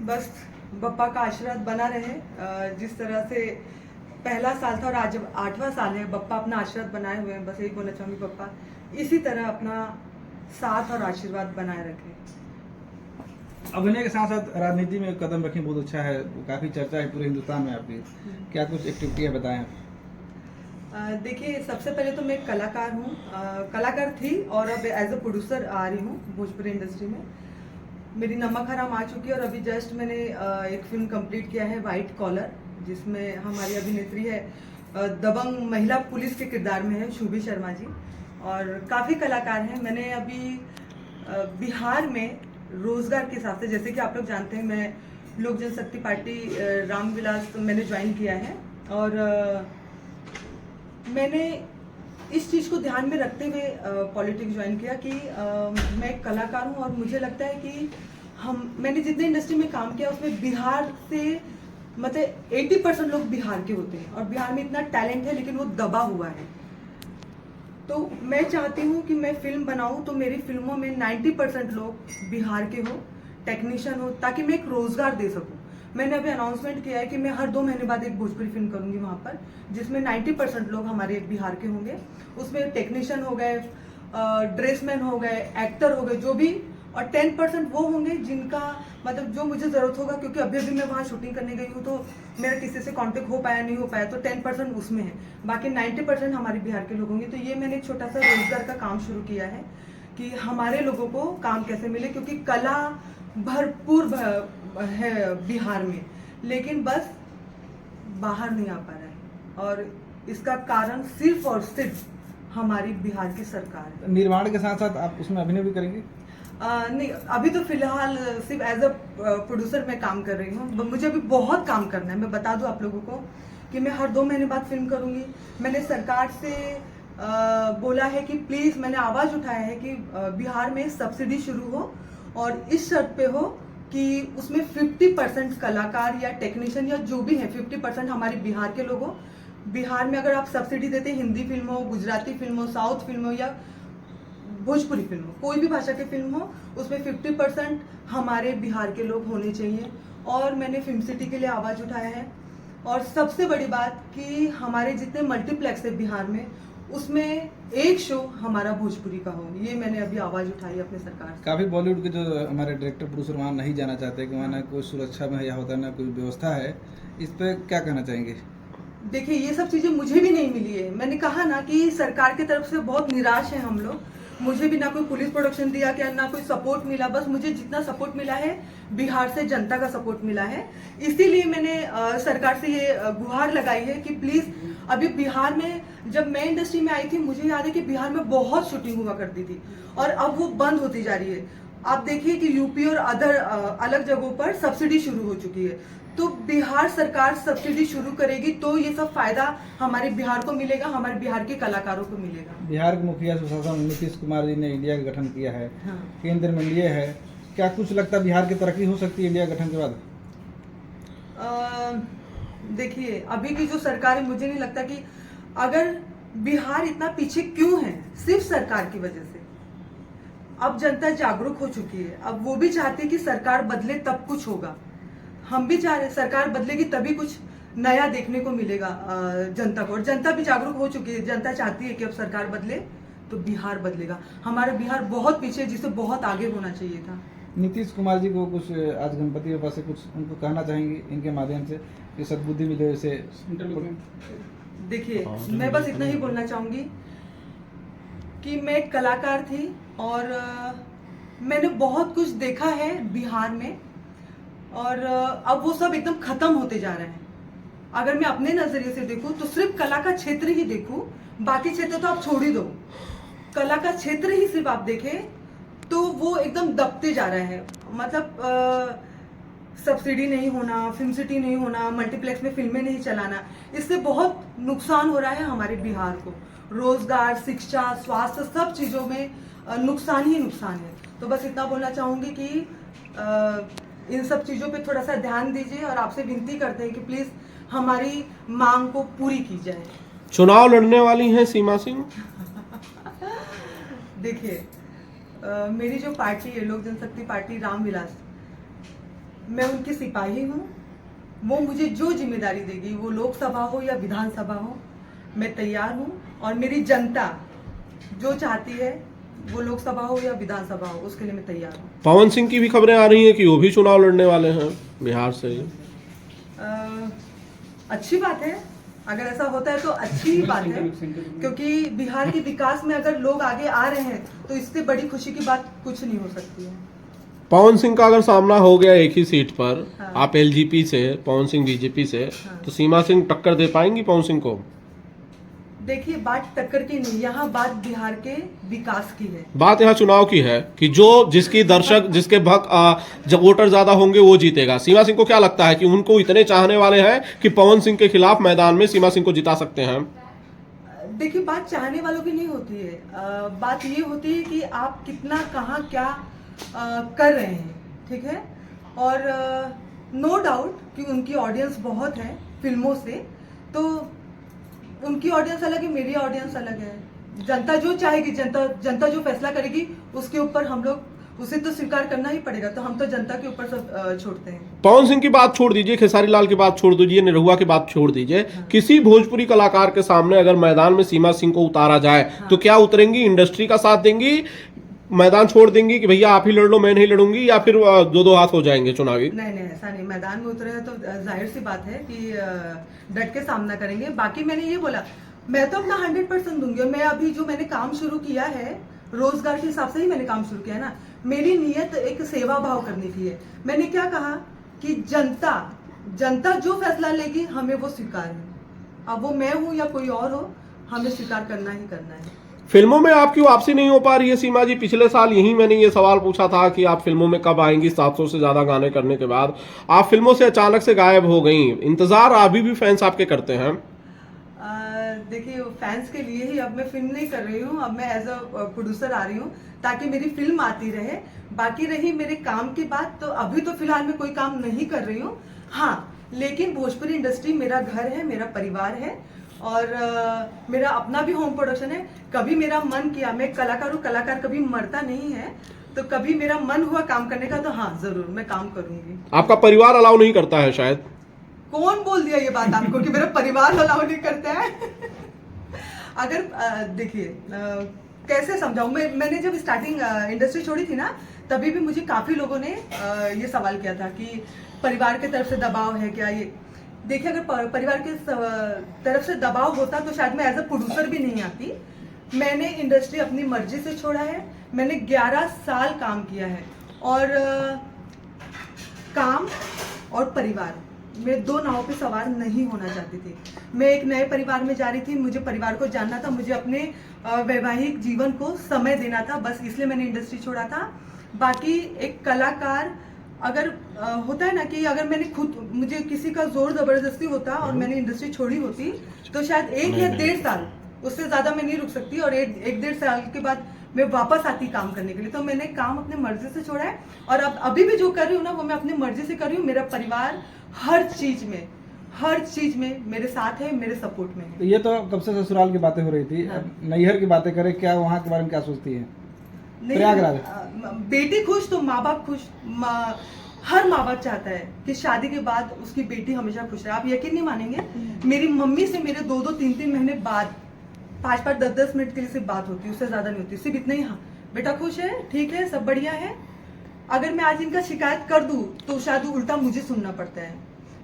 बस बप्पा का आशीर्वाद बना रहे। जिस तरह से पहला साल था और आज 8वां साल है, बप्पा अपना आशीर्वाद बनाए हुए हैं। बस यही बोलना चाहूँगी, बप्पा इसी तरह अपना साथ और आशीर्वाद बनाए रखें। अभिनय के साथ साथ राजनीति में कदम रखें, बहुत अच्छा है, काफ़ी चर्चा है पूरे हिंदुस्तान में आपकी। क्या कुछ एक्टिविटी है बताएं आप? देखिए, सबसे पहले तो मैं कलाकार हूँ, कलाकार थी और अब एज अ प्रोड्यूसर आ रही हूँ भोजपुरी इंडस्ट्री में। मेरी नमक हराम आ चुकी है और अभी जस्ट मैंने एक फिल्म कंप्लीट किया है, वाइट कॉलर, जिसमें हमारी अभिनेत्री है दबंग महिला पुलिस के किरदार में है, शुभी शर्मा जी। और काफ़ी कलाकार हैं। मैंने अभी बिहार में रोजगार के हिसाब से, जैसे कि आप लोग जानते हैं, मैं लोक जनशक्ति पार्टी रामविलास मैंने ज्वाइन किया है और मैंने इस चीज़ को ध्यान में रखते हुए पॉलिटिक्स ज्वाइन किया कि मैं एक कलाकार हूँ और मुझे लगता है कि मैंने जितने इंडस्ट्री में काम किया उसमें बिहार से मतलब 80% लोग बिहार के होते हैं और बिहार में इतना टैलेंट है लेकिन वो दबा हुआ है। तो मैं चाहती हूँ कि मैं फिल्म बनाऊँ तो मेरी फिल्मों में 90% लोग बिहार के हो, टेक्नीशियन हो, ताकि मैं एक रोजगार दे सकूँ। मैंने अभी अनाउंसमेंट किया है कि मैं हर 2 महीने बाद एक भोजपुरी फिल्म करूंगी वहाँ पर, जिसमें 90% लोग हमारे बिहार के होंगे। उसमें टेक्नीशियन हो गए, ड्रेसमैन हो गए, एक्टर हो गए, जो भी, और 10% वो होंगे जिनका मतलब जो मुझे ज़रूरत होगा, क्योंकि अभी अभी मैं वहाँ शूटिंग करने गई हूँ तो मेरा किसी से कांटेक्ट हो पाया नहीं हो पाया, तो 10% उसमें है, बाकी 90% हमारे बिहार के लोग होंगे। तो ये मैंने एक छोटा सा रोजगार का काम शुरू किया है कि हमारे लोगों को काम कैसे मिले, क्योंकि कला भरपूर है बिहार में, लेकिन बस बाहर नहीं आ पा रहा है और इसका कारण सिर्फ और सिर्फ हमारी बिहार की सरकार है। निर्माण के साथ साथ आप उसमें अभिनय भी करेंगे? नहीं, अभी तो फिलहाल सिर्फ एज अ प्रोड्यूसर मैं काम कर रही हूँ। मुझे अभी बहुत काम करना है। मैं बता दूं आप लोगों को कि मैं हर 2 महीने बाद फिल्म करूंगी। मैंने सरकार से बोला है कि प्लीज, मैंने आवाज उठाया है कि बिहार में सब्सिडी शुरू हो और इस शर्त पे हो कि उसमें 50% कलाकार या टेक्नीशियन या जो भी है 50% हमारे बिहार के लोग हो। बिहार में अगर आप सब्सिडी देते हैं, हिंदी फिल्म हो, गुजराती फिल्म हो, साउथ फिल्म हो या भोजपुरी फिल्म हो, कोई भी भाषा की फिल्म हो, उसमें 50% हमारे बिहार के लोग होने चाहिए। और मैंने फिल्म सिटी के लिए आवाज उठाया है। और सबसे बड़ी बात कि हमारे जितने मल्टीप्लेक्स है बिहार में, उसमें एक शो हमारा भोजपुरी का हो। ये मैंने अभी आवाज उठाई अपने सरकार से। काफ़ी बॉलीवुड के जो हमारे डायरेक्टर प्रोड्यूसर वहाँ नहीं जाना चाहते कि वहाँ ना कोई सुरक्षा में या होता है ना कोई व्यवस्था है, इस पर क्या कहना चाहेंगे? देखिए, ये सब चीजें मुझे भी नहीं मिली है। मैंने कहा ना कि सरकार की तरफ से बहुत निराश है हम लोग। मुझे भी ना कोई पुलिस प्रोटेक्शन दिया क्या, ना कोई सपोर्ट मिला। बस मुझे जितना सपोर्ट मिला है बिहार से जनता का सपोर्ट मिला है। इसीलिए मैंने सरकार से ये गुहार लगाई है कि प्लीज, अभी बिहार में जब मैं इंडस्ट्री में आई थी, मुझे याद है कि बिहार में बहुत शूटिंग हुआ करती थी और अब वो बंद होती जा रही है। आप देखिए कि यूपी और अदर अलग जगहों पर सब्सिडी शुरू हो चुकी है। तो बिहार सरकार सब्सिडी शुरू करेगी तो ये सब फायदा हमारे बिहार को मिलेगा, हमारे बिहार के कलाकारों को मिलेगा। बिहार के मुखिया सुशासन नीतीश कुमार जी ने इंडिया का गठन किया है। हाँ। केंद्र में लिए है, क्या कुछ लगता है बिहार की तरक्की हो सकती है इंडिया गठन के बाद? देखिए, अभी की जो सरकार है, मुझे नहीं लगता कि अगर बिहार इतना पीछे क्यों है, सिर्फ सरकार की वजह से। अब जनता जागरूक हो चुकी है, अब वो भी चाहती है कि सरकार बदले तब कुछ होगा। हम भी चाह रहे हैं सरकार बदलेगी तभी कुछ नया देखने को मिलेगा जनता को, और जनता भी जागरूक हो चुकी है। जनता चाहती है कि अब सरकार बदले तो बिहार बदलेगा। हमारा बिहार बहुत पीछे है, जिसे बहुत आगे होना चाहिए था। नीतीश कुमार जी को कुछ आज गणपति बाबा से कुछ उनको कहना चाहेंगे इनके माध्यम से कि सद्बुद्धि मिले उसे? देखिए, मैं बस इतना ही बोलना चाहूंगी कि मैं एक कलाकार थी और मैंने बहुत कुछ देखा है बिहार में, और अब वो सब एकदम खत्म होते जा रहे हैं। अगर मैं अपने नजरिए से देखूं तो सिर्फ कला का क्षेत्र ही देखूं, बाकी क्षेत्र तो आप छोड़ ही दो। कला का क्षेत्र ही सिर्फ आप देखें तो वो एकदम दबते जा रहा है। मतलब सब्सिडी नहीं होना, फिल्म सिटी नहीं होना, मल्टीप्लेक्स में फिल्में नहीं चलाना, इससे बहुत नुकसान हो रहा है हमारे बिहार को। रोजगार, शिक्षा, स्वास्थ्य, सब चीजों में नुकसान ही नुकसान है। तो बस इतना बोलना चाहूंगी कि इन सब चीजों पे थोड़ा सा ध्यान दीजिए और आपसे विनती करते हैं कि प्लीज हमारी मांग को पूरी की जाए। चुनाव लड़ने वाली हैं सीमा सिंह। देखिए, मेरी जो पार्टी है लोक जनशक्ति पार्टी रामविलास, मैं उनकी सिपाही हूँ। वो मुझे जो जिम्मेदारी देगी, वो लोकसभा हो या विधानसभा हो, मैं तैयार हूँ। और मेरी जनता जो चाहती है, वो लोकसभा हो या विधानसभा हो, उसके लिए मैं तैयार हूँ। पवन सिंह की भी खबरें आ रही हैं कि वो भी चुनाव लड़ने वाले हैं बिहार से। अच्छी बात है, अगर ऐसा होता है तो अच्छी बात है, क्योंकि बिहार के विकास में अगर लोग आगे आ रहे हैं तो इससे बड़ी खुशी की बात कुछ नहीं हो सकती है। पवन सिंह का अगर सामना हो गया एक ही सीट पर, हाँ। आप एलजीपी से, पवन सिंह बीजेपी से, हाँ। तो सीमा सिंह टक्कर दे पाएंगी पवन सिंह को? देखिए, बात टक्कर की नहीं, यहाँ बात बिहार के विकास की है। बात यहाँ चुनाव की है कि जो जिसकी दर्शक, जिसके भक्त, जब वोटर ज्यादा होंगे वो जीतेगा। सीमा सिंह को क्या लगता है कि उनको इतने चाहने वाले हैं कि पवन सिंह के खिलाफ मैदान में सीमा सिंह को जिता सकते हैं? देखिए, बात चाहने वालों की नहीं होती है, बात ये होती है कि आप कितना, कहाँ, क्या कर रहे हैं, ठीक है। और नो डाउट कि उनकी ऑडियंस बहुत है फिल्मों से, तो उनकी ऑडियंस अलग है, मेरी ऑडियंस अलग है। जनता जो चाहेगी, जनता जो फैसला करेगी, उसके ऊपर हम लोग, उसे तो स्वीकार करना ही पड़ेगा। तो हम तो जनता के ऊपर सब छोड़ते हैं। पवन सिंह की बात छोड़ दीजिए, खेसारी लाल की बात छोड़ दीजिए, निरहुआ की बात छोड़ दीजिए, हाँ। किसी भोजपुरी कलाकार के सामने अगर मैदान में सीमा सिंह को उतारा जाए, हाँ। तो क्या उतरेंगी? इंडस्ट्री का साथ देंगी, मैदान छोड़ देंगी कि भैया आप ही लड़ लो, मैं नहीं लड़ूंगी, या फिर दो हाथ हो जाएंगे चुनावी? नहीं, ऐसा नहीं। मैदान में उतरे हैं तो जाहिर सी बात है कि डट के सामना करेंगे। बाकी मैंने ये बोला, मैं तो अपना 100% दूंगी। और मैं अभी जो मैंने काम शुरू किया है, रोजगार के हिसाब से ही मैंने काम शुरू किया है ना। मेरी नीयत एक सेवा भाव करने की है। मैंने क्या कहा कि जनता जो फैसला लेगी, हमें वो स्वीकार है। अब वो मैं हूं या कोई और हो, हमें स्वीकार करना ही करना है। फिल्मों में आपकी वापसी नहीं हो पा रही है सीमा जी? पिछले साल यही मैंने ये सवाल पूछा था कि आप फिल्मों में कब आएंगी। 700 से ज्यादा गाने करने के बाद आप फिल्मों से अचानक से गायब हो गई। इंतजार अभी भी फैंस आपके करते हैं? देखिए, फैंस के लिए ही अब मैं फिल्म नहीं कर रही हूँ। अब मैं एज अ प्रोड्यूसर आ रही हूँ ताकि मेरी फिल्म आती रहे। बाकी रही मेरे काम की बात, तो अभी तो फिलहाल मैं कोई काम नहीं कर रही हूँ। हाँ, लेकिन भोजपुरी इंडस्ट्री मेरा घर है, मेरा परिवार है, और मेरा अपना भी होम प्रोडक्शन है। कभी मेरा मन किया, मैं कलाकार हूँ, कलाकार कभी मरता नहीं है, तो कभी मेरा मन हुआ काम करने का, तो हाँ, जरूर मैं काम करूंगी। आपका परिवार अलाउ नहीं करता है शायद? कौन बोल दिया ये बात आपको कि मेरा परिवार अलाउ नहीं करता है? अगर देखिए, कैसे समझाऊं, मैंने जब स्टार्टिंग इंडस्ट्री छोड़ी थी ना, तभी भी मुझे काफी लोगों ने ये सवाल किया था कि परिवार की तरफ से दबाव है क्या। ये देखिए, अगर परिवार की तरफ से दबाव होता तो शायद मैं एज अ प्रोड्यूसर भी नहीं आती। मैंने इंडस्ट्री अपनी मर्जी से छोड़ा है। मैंने 11 साल काम किया है, और काम और परिवार, मैं दो नावों पे सवार नहीं होना चाहती थी। मैं एक नए परिवार में जा रही थी, मुझे परिवार को जानना था, मुझे अपने वैवाहिक जीवन को समय देना था, बस इसलिए मैंने इंडस्ट्री छोड़ा था। बाकी एक कलाकार, अगर होता है ना कि अगर मैंने खुद, मुझे किसी का जोर जबरदस्ती होता और मैंने इंडस्ट्री छोड़ी होती, तो शायद 1 या 1.5 साल, उससे ज्यादा मैं नहीं रुक सकती, और 1-1.5 साल के बाद मैं वापस आती काम करने के लिए। तो मैंने काम अपने मर्जी से छोड़ा है, और अब अभी भी जो कर रही हूँ ना, वो मैं अपनी मर्जी से कर रही हूँ। मेरा परिवार हर चीज में मेरे साथ है, मेरे सपोर्ट में है। तो ये तो कब से ससुराल की बातें हो रही थी, हाँ। अब नैहर की बातें करें, क्या वहाँ के बारे में क्या सोचती है? नहीं, प्रयागराज। बेटी खुश तो माँ बाप खुश। हर माँ बाप चाहता है कि शादी के बाद उसकी बेटी हमेशा खुश रहे। आप यकीन नहीं मानेंगे, मेरी मम्मी से मेरे 2-2, 3-3 महीने बाद 5-5, 10-10 मिनट के लिए सिर्फ बात होती है, उससे ज्यादा नहीं होती। सिर्फ इतना ही, हाँ बेटा खुश है, ठीक है, सब बढ़िया है। अगर मैं आज इनका शिकायत कर दूं तो शायद उल्टा मुझे सुनना पड़ता है।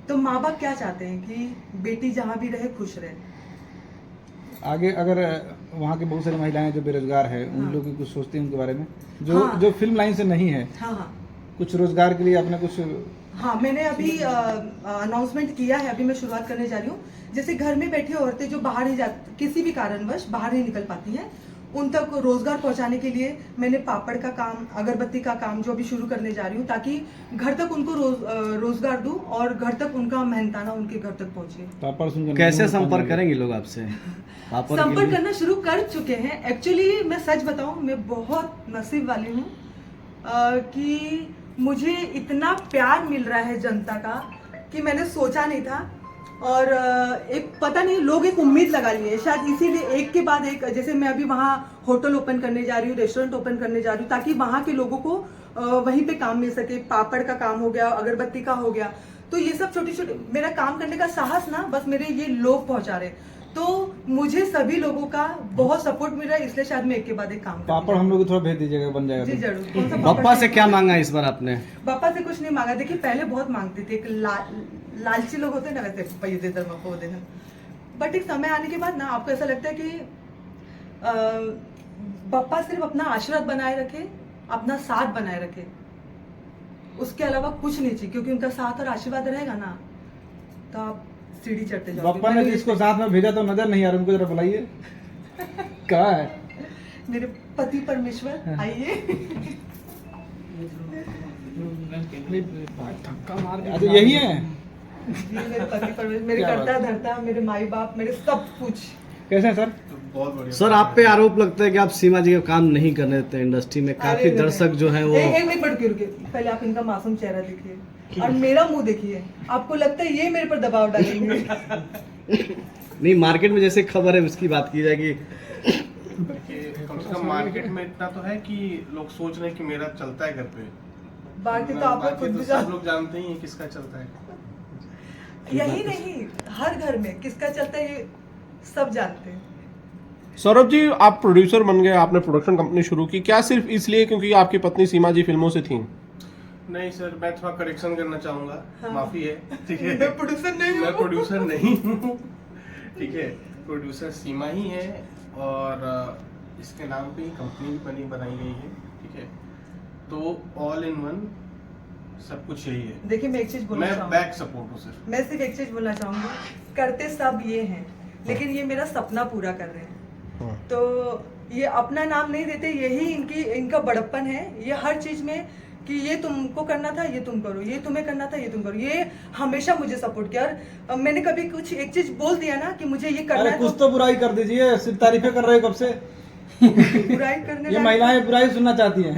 तो माँ बाप क्या चाहते हैं कि बेटी जहाँ भी रहे खुश रहे। आगे अगर वहाँ की बहुत सारी महिलाएं जो बेरोजगार है, उन हाँ। लोग की कुछ सोचती हैं उनके बारे में, जो हाँ। जो फिल्म लाइन से नहीं है, हाँ, कुछ रोजगार के लिए अपने कुछ? हाँ, मैंने अभी अनाउंसमेंट किया है, अभी मैं शुरुआत करने जा रही हूँ। जैसे घर में बैठी औरतें जो बाहर नहीं जाती, किसी भी कारणवश बाहर नहीं निकल पाती हैं, उन तक रोजगार पहुंचाने के लिए मैंने पापड़ का काम, अगरबत्ती का काम जो अभी शुरू करने जा रही हूँ, ताकि घर तक उनको रोजगार दूं और घर तक उनका मेहनताना उनके घर तक पहुंचे। पापड़ सुनकर कैसे मुंह संपर्क पानी करेंगे लोग आपसे? पापड़ के संपर्क लिए? करना शुरू कर चुके हैं। एक्चुअली मैं सच बताऊं, मैं बहुत नसीब वाली हूँ कि मुझे इतना प्यार मिल रहा है जनता का कि मैंने सोचा नहीं था। और एक पता नहीं, लोग एक उम्मीद लगा लिए शायद, इसीलिए एक के बाद एक, जैसे मैं अभी वहाँ होटल ओपन करने जा रही हूँ, रेस्टोरेंट ओपन करने जा रही हूँ, ताकि वहाँ के लोगों को वहीं पे काम मिल सके। पापड़ का काम हो गया, अगरबत्ती का हो गया, तो ये सब छोटी छोटी मेरा काम करने का साहस ना बस मेरे ये लोग पहुंचा रहे। तो मुझे सभी लोगों का बहुत सपोर्ट मिल रहा है, इसलिए शायद मैं एक के बाद एक काम कर रही पापड़ हम लोग को थोड़ा भेज दीजिएगा, बन जाएगा हूँ। जी तो। जरूर। कौन सा पापड़ पापा से चाहिए? क्या मांगा इस बार आपने? पापा से कुछ नहीं मांगा। देखिए पहले बहुत मांगते थे, एक लालची लोग होते हैं ना, वैसे पैसे दे दे वो देना। बट एक समय आने के बाद ना आपको ऐसा लगता है कि पापा सिर्फ अपना आशीर्वाद बनाए रखे, अपना साथ बनाए रखे, उसके अलावा कुछ नहीं चाहिए। क्योंकि उनका साथ और आशीर्वाद रहेगा ना तो आप सीढ़ी चढ़ते जाओगे। पप्पा ने जिसको साथ में भेजा तो नजर नहीं आ रहा, उनको जरा बुलाइए। कहाँ है? मेरे पति परमेश्वर आइए। अच्छा यही है। जी मेरे पति परमेश्वर, मेरे क्या बात करता धरता, मेरे माई बाप, मेरे सब कुछ। कैसे हैं सर? सर आप पे आरोप लगता है कि आप सीमा जी का काम नहीं करने देते इंडस्ट्री में, काफी अरे दर्शक जो है वो एक मिनट रुकिए। पहले आप इनका मासूम चेहरा देखिए और मेरा मुंह देखिए। आपको लगता है ये मेरे पर दबाव डालेंगे? नहीं, मार्केट में जैसे खबर है उसकी बात की जाएगी। देखिए कम से कम मार्केट में इतना तो है कि लोग सोच रहे हैं कि मेरा चलता है घर पे। बाकी तो आप खुद भी सब लोग जानते ही हैं किसका चलता है। यही नहीं, हर घर में किसका चलता है ये सब जानते हैं। सौरभ जी, आप प्रोड्यूसर बन गए, आपने प्रोडक्शन कंपनी शुरू की, क्या सिर्फ इसलिए क्योंकि आपकी पत्नी सीमा जी फिल्मों से थी? नहीं सर, मैं थोड़ा करेक्शन करना चाहूंगा। हाँ। माफी है, ठीक है। मैं प्रोड्यूसर नहीं हूँ। मैं प्रोड्यूसर नहीं हूँ, ठीक है। प्रोड्यूसर सीमा ही है और इसके नाम पे ही कंपनी भी बनाई गई है, ठीक है। तो ऑल इन वन सब कुछ यही है। देखिए मैं एक चीज बोलना मैं चाहूंगी, बैक सपोर्ट हूँ सर। मैं सिर्फ एक चीज बोलना चाहूंगी, करते सब ये हैं लेकिन ये मेरा सपना पूरा कर रहे हैं। तो ये अपना नाम नहीं देते, यही इनका बड़प्पन है। ये हर चीज में कि ये तुमको करना था ये तुम करो, ये तुम्हें करना था ये तुम करो, ये हमेशा मुझे सपोर्ट किया। और मैंने कभी कुछ एक चीज बोल दिया ना कि मुझे ये करना अरे है कुछ तो बुराई कर दीजिए, सिर्फ तारीफें कर रहे हो कब से। बुराई करने ये लायक- महिलाएं बुराई सुनना चाहती हैं।